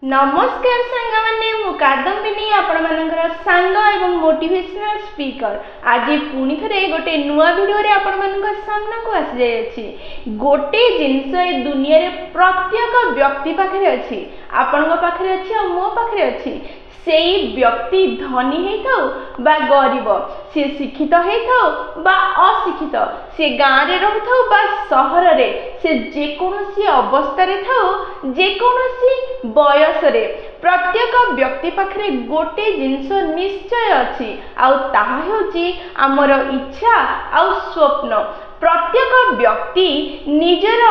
नमस्कार सांग मैंने कादम्बिनी आपणमानंकर सांग एवं मोटिवेशनल स्पीकर आज पुणी थे गोटे नुआ भिडियो आपणमानंकर सामना को आसी जाइए। गोटे जिनस ए दुनिया रे प्रत्येक व्यक्ति पाखे अच्छी आपण पाखे अच्छी और मो पाखे अच्छी से व्यक्ति धनी होता बा गरीब सी शिक्षित होता बा अशिक्षित सी गाँव में रहू बा सहर रे से जेकोसी अवस्था था जेकोसी बयस रे प्रत्येक व्यक्ति पाखे गोटे जिनस निश्चय अच्छी आमर इच्छा आ स्वप्न। प्रत्येक व्यक्ति निजर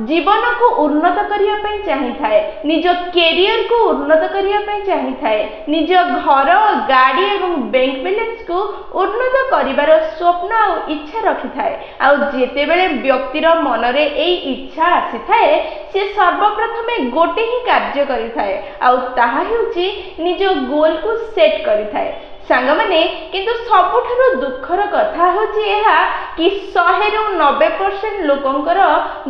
जीवन को उन्नत करने चाहिए, निज कैरियर को उन्नत करने चाहिए, निज घर गाड़ी एवं बैंक बैलेंस को उन्नत कर स्वप्न और इच्छा रखि थाए। आते बेले व्यक्तिर मन रे एई इच्छा आसी थाए से सर्वप्रथमे गोटे ही कार्य करिथाए ताहा हेउची निज गोल को सेट करिथाए। सांग माने किंतु सबुठारु दुखर कथा होची एहा कि 100-90% लोकंकर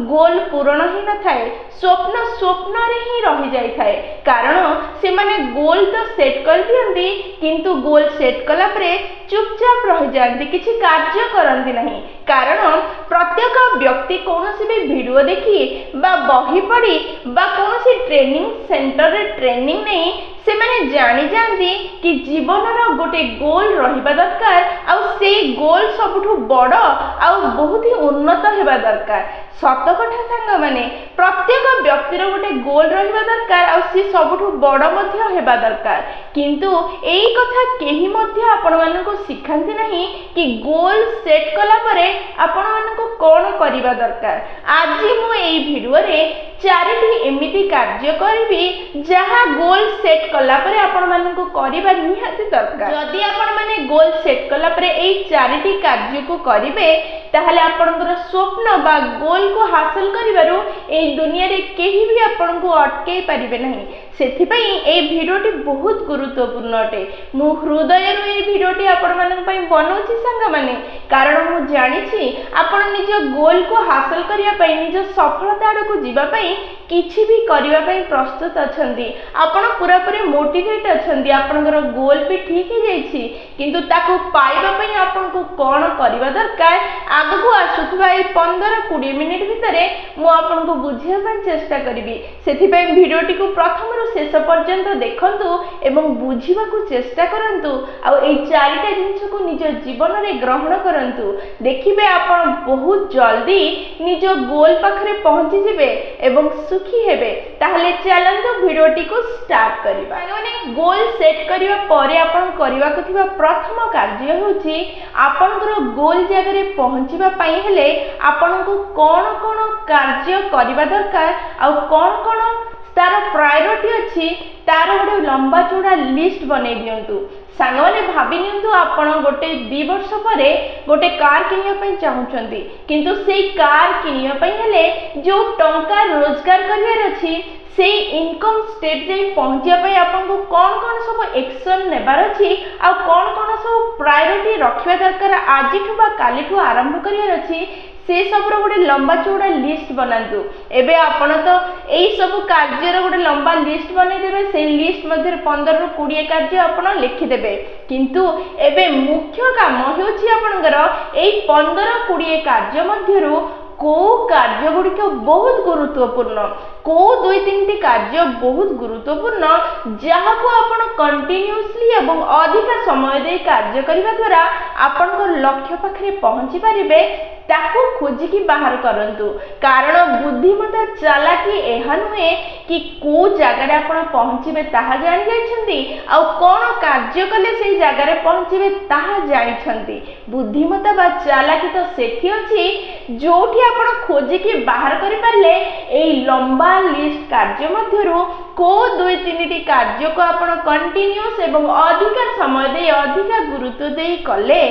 गोल पूरण ही न थाए, स्वप्न स्वप्न रे ही रही जाई थाए। कारण से माने गोल तो सेट कर दियंती किंतु गोल सेट कला परे चुपचाप रही जाती, किसी कार्य करती नहीं। कारण प्रत्येक व्यक्ति कौन भी वीडियो देखी बा बही पढ़ी बा कौन ट्रेनिंग सेंटर रे ट्रेनिंग नहीं से माने जानी जाती कि जीवन गोटे गोल रहिबा दरकार आ से गोल सबुठु बड़ आ बहुत ही उन्नत हेबा दरकार। सत कथा सांग माने प्रत्येक व्यक्तिर गोटे गोल रहिबा दरकार आ से सबुठु बड़ मध्य हेबा दरकार। किंतु एई कथा केही मध्य आपण मानको सिखांती नहीं कि गोल सेट कला परे आपण मानको कोन करिबा दरकार। आज मु एई वीडियो रे चारिटी एमिति कार्य करिबी जहा गोल सेट कला परे आपण मानको करिबा निहाती दरकार। जदि आपण माने गोल सेट कला परे एई चारिटी कार्य को करिवे ताहले आपनकर स्वप्न बा गोल को हासिल करिबारु एई दुनिया रे केही भी आपण को अटके परिबे नहीं। सेथिपई ए भिडियोटी बहुत गुरुत्वपूर्ण अटे। मु हृदय रो ए भिडियोटी आपण मानन पई बनौछि सांग माने, कारण मु जानिछि आपण निज गोल को हासिल करिया पई निज सफलता आडको जीवा पई किछि भी करिवा पई प्रस्तुत अछंती। आपण पूरा पूरी मोटिवेट अछंती, आपनकर गोल भी ठीक ही जाइछि किंतु ताको पाइबा पई आपण को कोन करिवा दरकार आगु को आसुथबा ए 15-20 मिनिट भितरे मु आपण को बुझिया पई चेष्टा करिवि। सेथिपई भिडियोटी को प्रथम शेष पर्यंत देखंतु एवं बुझिबा को चेष्टा करंतु आ ए चारिटा जिंस को निज जीवन में ग्रहण करंतु। देखिबे आपण बहुत जल्दी निज गोल पाखरे पहुंची जिबे एवं सुखी हेबे। ताहले चलंतु भिडियोटी को स्टार्ट करिबा। माने गोल सेट करिवा परे आपण करिवा को थिबा प्रथम कार्य होची आपनकर गोल जगह रे पहुंचीबा पई हेले आपण को कोन कोन कार्य करिवा दरकार आ कोन कोन तार प्रायोरिटी अच्छी तार गोटे लंबा चौड़ा लिस्ट बने दिंतु। सांग मैंने भावी नियंतु आपण गोटे 2 वर्ष परे गोटे कार किनिया चाहूचंती किंतु से कार किनिया हेले जो टंका रोजगार करियार अछि से इनकम स्टेट जे पहुंचिया पई आपन को कोन कोन सब एक्शन नेबार अछि आ कोन कोन सब प्रायोरिटी रखिबा दरकार आजिठु बा कालीठु आरंभ करियार अछि से सब गोटे लंबा चौड़ा लिस्ट बनातु। एबे आपण तो एई सब कार्यर गोटे लंबा लिस्ट बनै देबे, से लिस्ट मध्य 15-20 कार्य आपण लिखि देबे। किंतु एबे मुख्य काम हेउछि आपनकर एई 15-20 कार्य मध्यरु को कार्य गुड़िक बहुत गुरुत्वपूर्ण, को 2-3 कार्य बहुत गुरुत्वपूर्ण जहाँ को आपण कंटिन्यूअसली एवं अधिक समय दे कार्य करबा द्वारा आपण लक्ष्य पाखरे पहुंची पारिबे ताको खोजिकी बाहर करंतु। कारण बुद्धिमता चालाकी एहा नुहे कि को जगह रे आपण पहुंचीबे ताहा जानि जाइछंती आ कोन कार्य कले से जगह रे पहुंचीबे ताहा जानिछंती। बुद्धिमता बा चालाकी तो सेठी अछि जोठी आपण खोजिकी बाहर करि पारले एई लंबा लिस्ट कार्य मध्यरु को 2-3 कार्य को आपण कंटिन्यूअस एवं अधिक समय दे अधिक गुरुत्व दे कले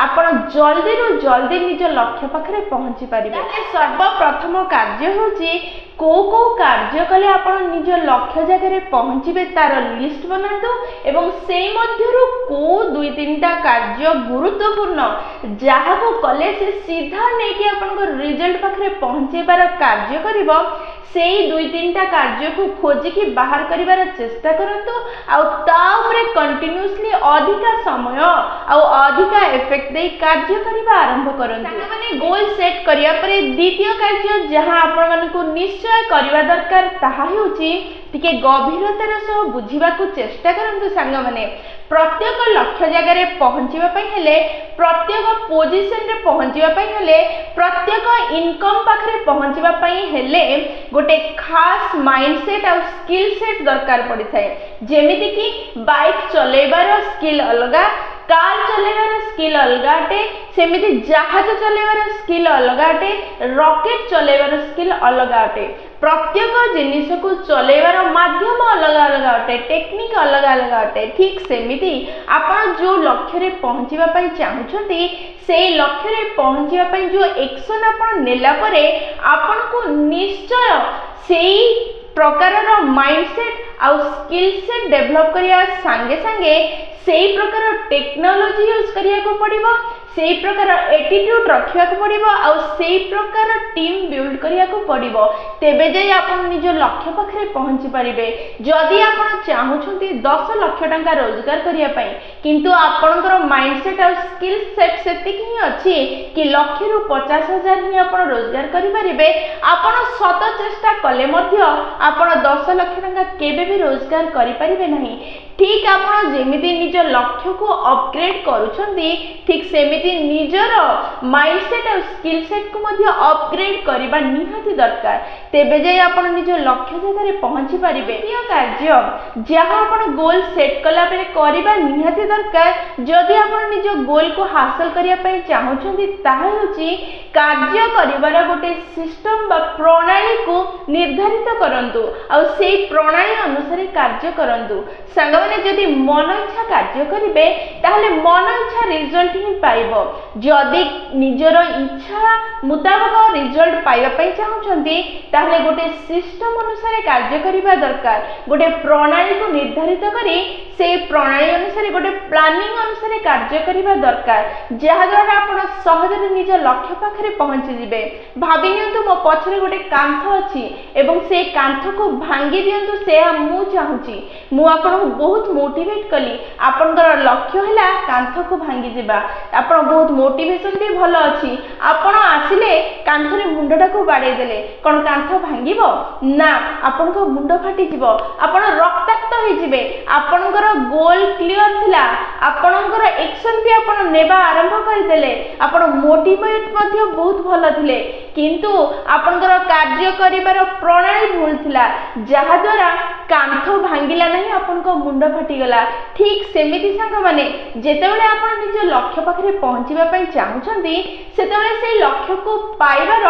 आपण जल्दी रो जल्दी निज लक्ष्य पाखरे पहुंची पारिबे। सर्वप्रथम कार्य होची को कार्य कले आपण निज लक्ष्य जगह रे पहुंचीबे तार लिस्ट बनातु एवं से मध्यरु को 2-3टा कार्य गुरुत्वपूर्ण जहा को कले से सीधा नै कि आपण को रिजल्ट पाखरे पहुंचेबार कार्य करिवो। सेई 2-3टा कार्य को खोजिकी बाहर करिवार चेष्टा करंतु आउ ता उपरे कंटिन्यूअसली अधिका समय आउ अधिका इफेक्ट दे कार्य करिवा आरंभ करंतु माने गोल सेट करिया परे द्वितीय कार्य जहां आपण मानकु निश्चय करिवा दरकार ताहा हेउची टिके गभीरतार सह बुझिबाकू चेष्टा करंतु सांग माने प्रत्येक लक्ष्य जगह पहुंचवा हेले प्रत्येक पोजिशन रे पहुंचवा हेले प्रत्येक इनकम पाखरे पहुंचवा हेले गोटे खास माइंडसेट और स्किल सेट दरकार पड़ी थाए जेमिति कि बाइक चलेबार स्किल अलगा कार चलेबार स्किल अलगाटे सेमिति जहाज चलेबार स्किल अलगाटे रॉकेट चलेबार स्किल अलगाटे प्रत्येक जिनिस को चलेबार माध्यम अलग अलग अटे टेक्निक अलग अलग अटे ठीक सेमिति आपण जो लक्ष्य रे पहुंचीबा पई चाहुछंती से लक्ष्य रे पहुंचीबा पई जो एक्शन आपण नेला परे आपण को निश्चय सेई प्रकार माइंडसेट आउ स्किल सेट डेवलप करिया संगे संगे सेई प्रकार टेक्नोलॉजी यूज करिया को पड़िबो सेई प्रकार एटीट्यूड रखिया को पड़िबो आउ सेई प्रकार टीम बिल्ड करिया को पड़िबो तेबे जे आपण निज लक्ष्य पाखरे पहुंची परिबे जदी आपण चाहुछंती 10 लाख टंका रोजगार करिया पई किंतु आपणकर माइंडसेट आउ स्किल सेट सेति कि अछि कि लक्ष्य रु 50,000 ही आपण रोजगार करि परिबे आपण सत चेष्टा कले मध्य आपण 10 लाख टंका केबे भी रोजगार करि परिबे नहीं ठीक आपण जेमिति निज लक्ष्य को अपग्रेड करूछंती ठीक सेमिति निजर माइंडसेट और स्किल सेट को मध्य अपग्रेड करबा निहाती दरकार तेबे जे आपण निज लक्ष्य जगह पहुंची परिबे या कार्य जहां आपण गोल सेट कला बेले करबा निहाती दरकार जदि आपण निज गोल को हासिल करिया पई चाहुछंती ताहा होची कार्य करिवार गोटे सिस्टम बा प्रणाली को निर्धारित करंतु और सेई प्रणाली अनुसार कार्य करंतु संग माने जदि मन इच्छा कार्य करिवे ताहले मन इच्छा रिजल्ट ही पाइबो जदि निजर इच्छा मुताबिक रिजल्ट पाइबा पई चाहुछंती ताहले गोटे सिस्टम अनुसार कार्य करिबा दरकार गोटे प्रणाली को निर्धारित करी से प्रणाली अनुसार गोटे प्लानिंग अनुसार कार्य करिबा दरकार जहा द्वारा आपण सहजरे निज लक्ष्य पाखरे पहुंची जिवे भाबी नियंतु मो पछरे गोटे कांथ अछि एवं से कांथ को भांगी दियंतु से मु चाहुची मु आपण बहुत मोटिवेट कली आपनकर लक्ष्य हला कांथ को भांगी जिबा आपण बहुत मोटिवेशन भी भलो अछि आपण आसिले कांथरे मुंडटा को बाडे देले कोन कांथ भांगीबो ना आपनको मुंड फाटी जिवो आपण रक्ताक्त होई जिवे आपनकर गोल क्लियर थिला आपनकर एक्शन भी आपण नेबा आरंभ कर देले आपण मोटिवेट मध्ये बहुत भलो थिले किंतु आपनकर कार्य करिवार प्रणाली भूल थिला जहा द्वारा कांथ भांगिला नहीं आपनको मुंड फाटी गला ठीक सेमिति संग माने जेतेबेले आपण निज लक्ष्य पाखरे पहुंचीबा पई चाहुछंती सेतेबेले से लक्ष्य को पाइबार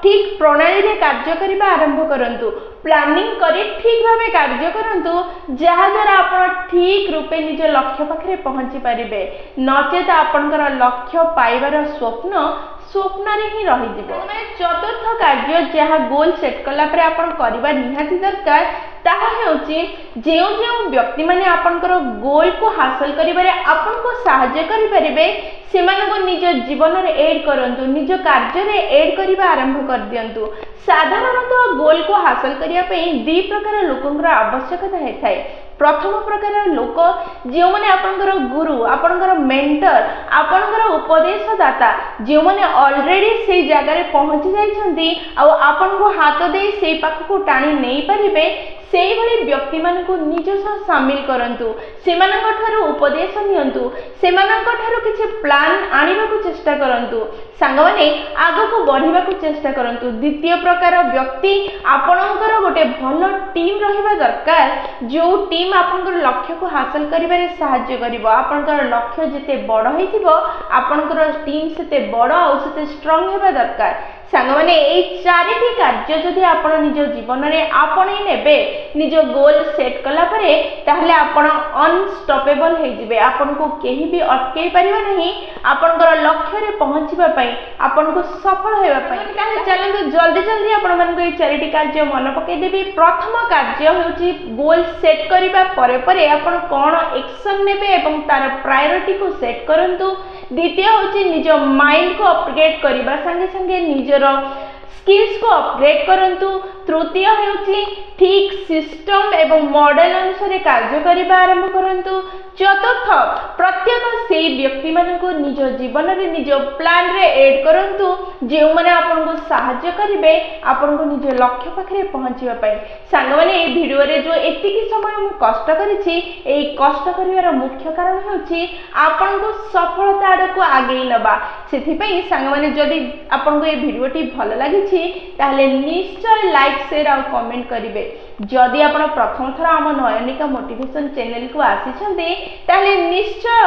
ठीक प्रणाली रे कार्य करिबा आरंभ करंतु प्लानिंग करी ठीक भाबे कार्य करंतु जहा द्वारा आपण ठीक रूपे निज लक्ष्य पाखरे पहुंची परिबे नचेत आपनकर लक्ष्य पाइबार स्वप्न स्वप्नरे ही रही जिवो माने चतुर्थ कार्य जहा गोल सेट कला परे आपण करिबा निहाती दरकार ताहा हेउची जेउ जेउ व्यक्ति माने आपनकर गोल को हासिल करिबारे आपन को सहायता करि परिबे सेमान को निज जीवन रे ऐड करंतु निज कार्य रे ऐड करिबा आरंभ कर दियंतु साधारणतः गोल को हासिल करिया पई दी प्रकार लोकंकर आवश्यकता हे थाए प्रथम प्रकार लोक जो माने आपनकर गुरु आपनकर मेंटर आपनकर उपदेशदाता जो माने ऑलरेडी से जगह रे पहुंची जाइछंती आ आपन को हाथ दे से पाख को टाणी नै परिबे सेही भली व्यक्ति मान को निज सह शामिल करंतु सेमानक ठारू उपदेश नियंतु सेमानक ठारू किछि प्लान आनिबा को चेष्टा करंतु सांग माने आगो को बढ़िबा को चेष्टा करंतु द्वितीय प्रकार व्यक्ति आपनकर गोटे भलो टीम रहिबा दरकार जो टीम आपनकर लक्ष्य को हासिल करिबारे सहायता करिवो आपनकर लक्ष्य जते बड़ होइथिबो आपनकर टीम सेते बड़ आ सेते स्ट्रांग हेबा दरकार सांग माने ए चारिटी कार्य जदि आपण निज जीवन रे आपणे नेबे निज गोल सेट कला परे ताहले आपण अनस्टॉपेबल हे जिवे आपण को केही भी अटकेई परिबो नहीं आपनकर लक्ष्य रे पहुंचीबा पई आपण को सफल हेबा पई ताहले चलंतु जल्दी जल्दी आपण मन को ए चारिटी कार्य मन पकई देबी प्रथम कार्य हेउची गोल सेट करिबा परे परे आपण कोन एक्शन नेबे एवं तार प्रायोरिटी को सेट करंतु द्वितीय होची निज माइंड को अपग्रेड करिबा संगे संगे निजर स्किल्स को अपग्रेड करंतु तृतीय हेउची ठीक सिस्टम एवं मॉडल अनुसार कार्य करबा आरंभ करंतु चतुर्थ प्रत्येक से व्यक्ति मानक निज जीवन रे निज प्लान रे ऐड करंतु जे माने आपन को सहाय्य करिवे आपन को निज लक्ष्य पाखरे पहुंचीबा पई सांग माने ए वीडियो रे जो एतिकी समय मु कष्ट करिछि ए कष्ट करिवार मुख्य कारण हेउछि आपन को सफलता आडको आगे नबा सेथि पई सांग माने जदी आपन को ए वीडियोटी भल लागिछि ताहले निश्चय लाइक शेयर और कमेंट करिवे जदि आपण प्रथम थर आम नयनिका मोटिवेशन चैनल को आसीछन्ते ताहले निश्चय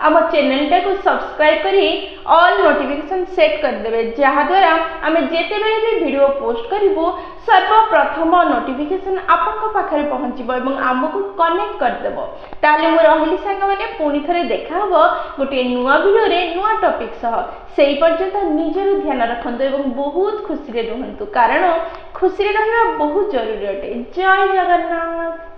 आम चैनल टा को सब्सक्राइब करी ऑल नोटिफिकेशन सेट कर देबे जहा द्वारा आमे जेते बेले भी वीडियो पोस्ट करिवो सर्वप्रथम नोटिफिकेशन आपन पाखरे पहुंचीबो एवं आमको कनेक्ट कर देबो ताले मु रहिली संग माने पुनी थरे देखा हबो गोटे नुवा वीडियो रे नुवा टॉपिक सह सेही पर्यंत निजर ध्यान रखंतु एवं बहुत खुशी रे रहंतु कारण खुशी रे रहना बहुत जरूरी अटे जय जगन्नाथ।